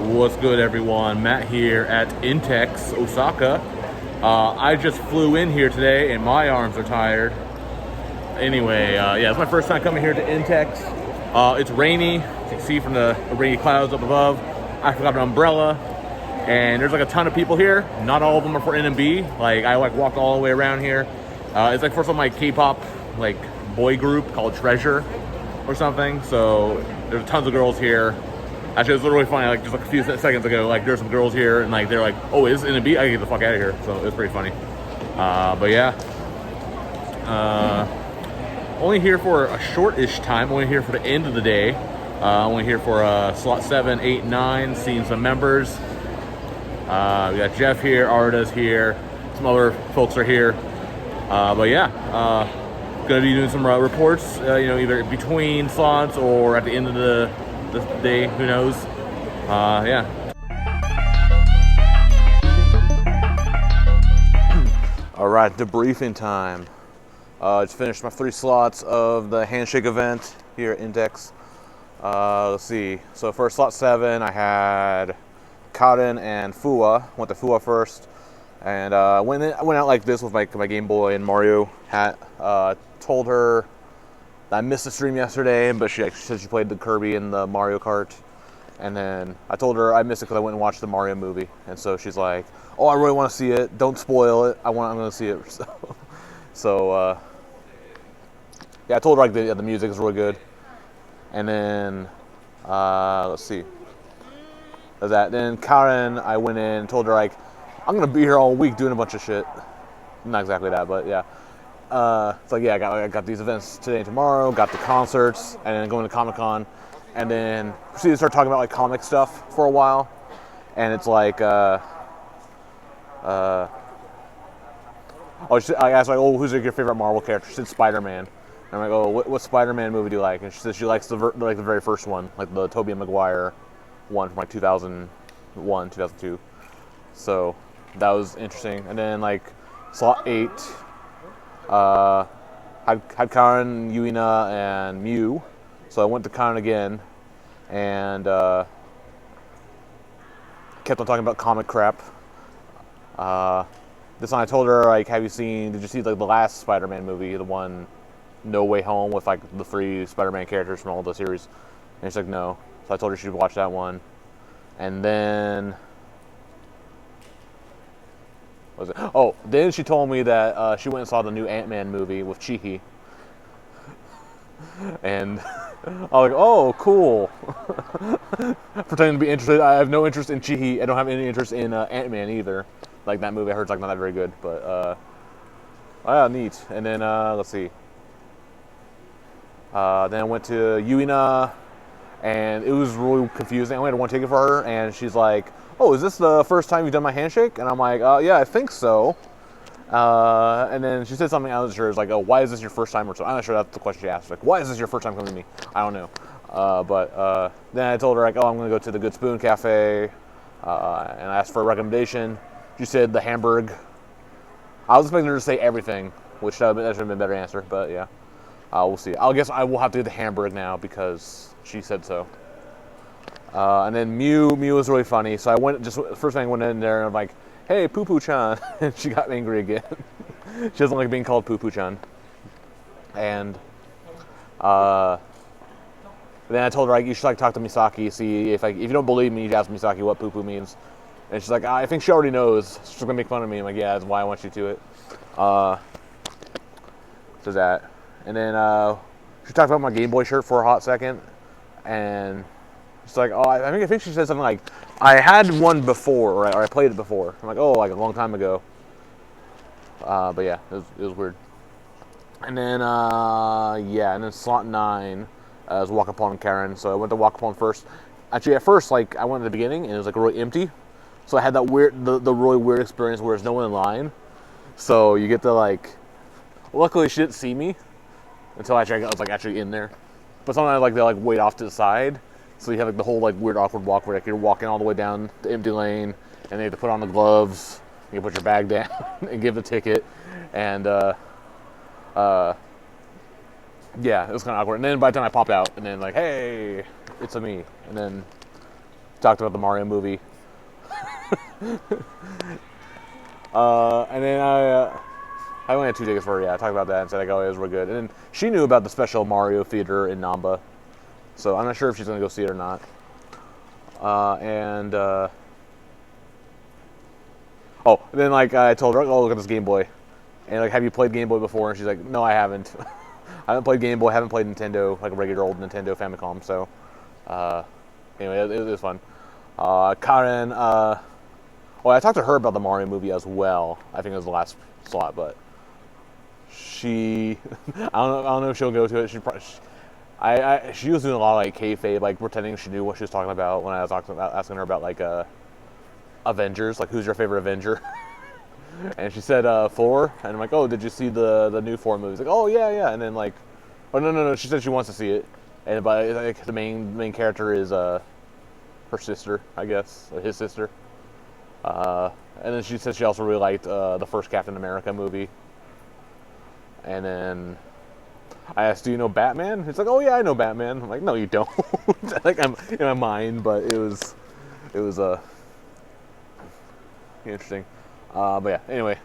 What's good, everyone? Matt here at Intex Osaka. I just flew in here today and my arms are tired. Anyway, yeah, it's my first time coming here to Intex. It's rainy. As you can see from the rainy clouds up above. I forgot an umbrella. And there's like a ton of people here. Not all of them are for NMB. I walked all the way around here. It's like first of my K-pop boy group called Treasure or something. So there's tons of girls here. Actually, it was literally funny. Just a few seconds ago, there's some girls here, and they're like, "Oh, is this NMB? I gotta get the fuck out of here." So it was pretty funny. But yeah, only here for a short-ish time. Only here for the end of the day. Only here for slot 7, 8, 9. Seeing some members. We got Jeff here, Aruda's here, some other folks are here. But yeah, gonna be doing some reports. Either between slots or at the end of the day, who knows. Yeah. All right, debriefing time. Just finished my 3 slots of the Handshake event here at Intex. Let's see. So for slot 7, I had Karen and Fua. Went to Fua first, and went out like this with my Game Boy and Mario hat. Told her I missed the stream yesterday, but she said she played the Kirby and the Mario Kart. And then I told her I missed it because I went and watched the Mario movie. And so she's like, "Oh, I really want to see it. Don't spoil it. I'm going to see it." So yeah, I told her the music is really good. And then let's see. Then Karen, I went in and told her I'm going to be here all week doing a bunch of shit. Not exactly that, but yeah. I got these events today and tomorrow, got the concerts, and then going to Comic-Con, and then proceeded to start talking about comic stuff for a while. And it's I asked who's your favorite Marvel character? She said Spider-Man. And I'm like, "Oh, what Spider-Man movie do you like?" And she said she likes the very first one, the Tobey Maguire one from 2001, 2002. So that was interesting. And then slot 8. Had Karen, Yuina, and Mew. So I went to Karen again, and kept on talking about comic crap. This time I told her, did you see the last Spider-Man movie, the one No Way Home, with the 3 Spider-Man characters from all the series? And she's like, no. So I told her she should watch that one. And then then she told me that she went and saw the new Ant-Man movie with Chihi. And I was like, "Oh, cool." Pretending to be interested. I have no interest in Chihi. I don't have any interest in Ant-Man either. That movie I heard not that very good. But, yeah, neat. And then, let's see. Then I went to Yuina, and it was really confusing. I only had one ticket for her, and she's like, "Oh, is this the first time you've done my Handshake?" And I'm like, "Yeah, I think so." And then she said something I wasn't sure. It's "Oh, why is this your first time?" Or so. I'm not sure that's the question she asked. Why is this your first time coming to me? I don't know. But then I told her, "Oh, I'm going to go to the Good Spoon Cafe," and I asked for a recommendation. She said the Hamburg. I was expecting her to say everything, which that should have been a better answer. But yeah, we'll see. I guess I will have to do the Hamburg now because she said so. And then Mew was really funny. So first thing I went in there and I'm like, "Hey, Poo Poo Chan," and she got angry again. She doesn't like being called Poo Poo Chan. And then I told her you should talk to Misaki, see if you don't believe me, you ask Misaki what Poo Poo means. And she's like, "I think she already knows. She's gonna make fun of me." I'm like, "Yeah, that's why I want you to it." So that, and then she talked about my Game Boy shirt for a hot second, and she's like, "Oh, I think she said something I had one before, or I played it before." I'm like, "Oh, a long time ago." But yeah, it was weird. And then and then slot 9 was Walk Upon Karen. So I went to Walk Upon first. Actually, at first, I went at the beginning and it was really empty. So I had that the really weird experience where there's no one in line. So you get to luckily she didn't see me until I was actually in there. But sometimes they wait off to the side. So you have the whole weird awkward walk where you're walking all the way down the empty lane, and they have to put on the gloves, you put your bag down and give the ticket, and yeah, it was kind of awkward. And then by the time I pop out, and then hey, it's a me, and then Talked about the Mario movie. And then I only had 2 tickets for her. Yeah, I talked about that and said like, oh, it was real good. And then she knew about the special Mario theater in Namba, so I'm not sure if she's gonna go see it or not. Oh, and then like I told her, oh, look at this Game Boy, and like, have you played Game Boy before? And she's like, no, I haven't. I haven't played Game Boy. Haven't played Nintendo, like a regular old Nintendo Famicom. So anyway, it was fun. Karen. Well, I talked to her about the Mario movie as well. I think it was the last slot, but she, I don't know if she'll go to it. She was doing a lot of like kayfabe, like pretending she knew what she was talking about when I was asking her about like Avengers, like who's your favorite Avenger? And she said Thor, and I'm like, oh, did you see the new Thor movie? She's like, oh yeah, and then like, oh no, she said she wants to see it, and but like the main character is her sister, I guess, or his sister. And then she said she also really liked the first Captain America movie. And then I asked, do you know Batman? He's like, oh yeah, I know Batman. I'm like, no, you don't. Like, I'm in my mind, but it was interesting. But yeah, anyway.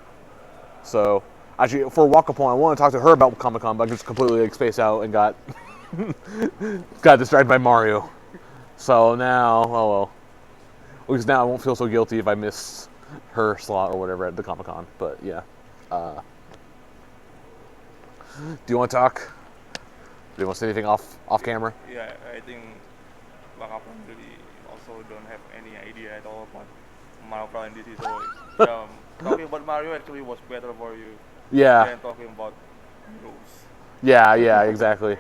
So actually, for Walk Upon, I want to talk to her about Comic-Con, but I just completely like spaced out and got distracted by Mario. So now, oh well. Because now I won't feel so guilty if I miss her slot or whatever at the Comic-Con. But yeah. Do you want to talk? Do you want to say anything off camera? Yeah, I think Wakapon really also don't have any idea at all about Mario and DC. So talking about Mario actually was better for you than talking about rules. Yeah, exactly.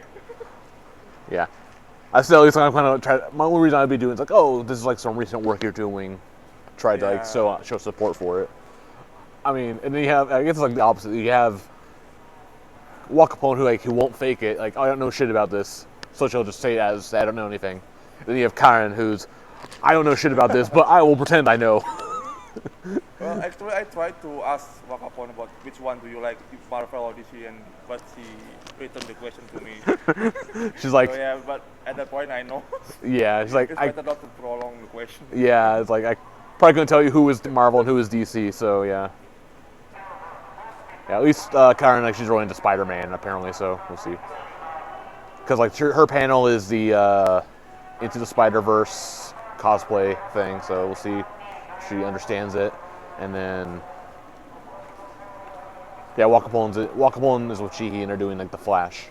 Yeah. I still, at least I'm kind of try. My only reason I'd be doing is like, oh, this is like some recent work you're doing. Try to like show support for it. I mean, and then you have, I guess it's like the opposite. You have Wakapon who won't fake it. Like, oh, I don't know shit about this, so she'll just say it as I don't know anything. Then you have Karen who's, I don't know shit about this, but I will pretend I know. Well, actually, I tried to ask Wakapon about which one do you like, Marvel or DC, but she returned the question to me. She's like, so, yeah, but at that point I know. Yeah, she's like, it's better not to prolong the question. Yeah, it's like I probably couldn't tell you who is Marvel and who is DC. So yeah. Yeah, at least Karen, like, she's really into Spider-Man apparently, so we'll see. Because like her panel is the Into the Spider-Verse cosplay thing, so we'll see if she understands it. And then yeah, Wakapon is with Chihi, and they're doing like the Flash.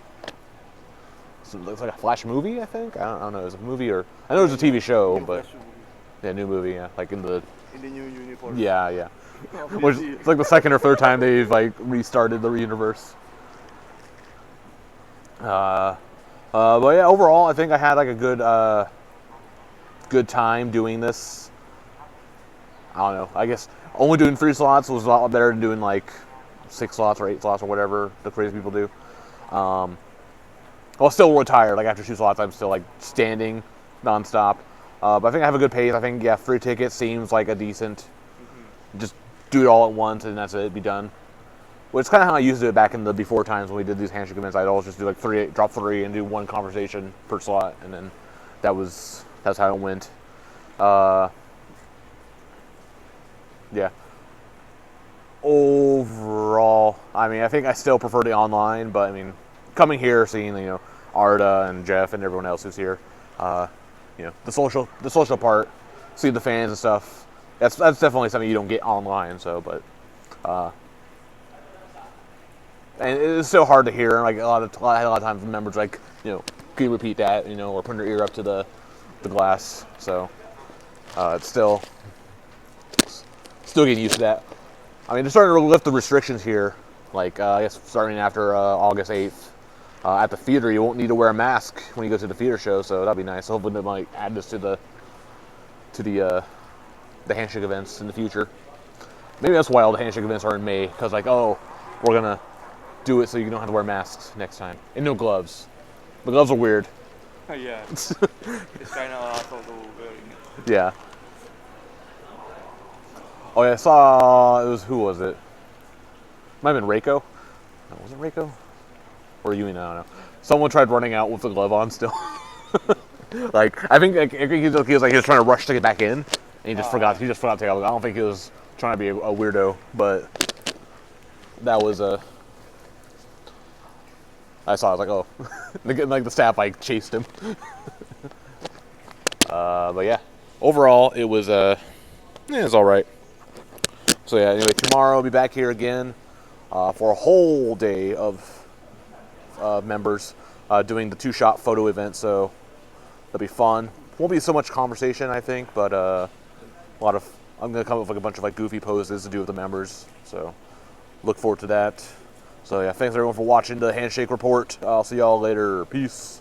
So it looks like a Flash movie, I think. I don't know, is it a movie or I know it's a TV show, but yeah, new movie, yeah, like in the new universe. Yeah. Which it's like the second or third time they've like restarted the universe. But yeah, overall, I think I had like a good time doing this. I don't know. I guess only doing 3 slots was a lot better than doing like 6 slots or 8 slots or whatever the crazy people do. Well, still real tired. Like after 2 slots, I'm still like standing nonstop. But I think I have a good pace. I think free ticket seems like a decent. Just do it all at once and that's it. Be done. Well, it's kind of how I used to do it back in the before times when we did these handshake events. I'd always just do like drop 3 and do 1 conversation per slot, and then that's how it went. Yeah. Overall, I mean, I think I still prefer the online, but I mean, coming here, seeing Aruda and Jeff and everyone else who's here, the social part, seeing the fans and stuff. That's definitely something you don't get online. So, but and it's so hard to hear. Like a lot of times, members like, can you repeat that? Or putting their ear up to the glass. So it's still getting used to that. I mean, they're starting to lift the restrictions here. Like I guess starting after August 8th. At the theater, you won't need to wear a mask when you go to the theater show, so that'll be nice. Hopefully, they might add this to the handshake events in the future. Maybe that's why all the handshake events are in May, because like, oh, we're gonna do it so you don't have to wear masks next time, and no gloves. The gloves are weird. Yeah, it's kind of awful to wearing it. Yeah. Oh yeah, I saw who was it? Might have been Reiko. No, was it Reiko? Or Yumi? I don't know. Someone tried running out with the glove on still. Like I think he was trying to rush to get back in, and he just forgot. He just forgot to take off. I don't think he was trying to be a weirdo, but that was a. I saw. I was like, oh, like the staff like chased him. But yeah, overall it was all right. So yeah, anyway, tomorrow I'll be back here again for a whole day of members doing the 2-shot photo event. So that'll be fun. Won't be so much conversation, I think, but a lot of. I'm gonna come up with like a bunch of like goofy poses to do with the members. So look forward to that. So yeah, thanks everyone for watching the Handshake Report. I'll see y'all later. Peace.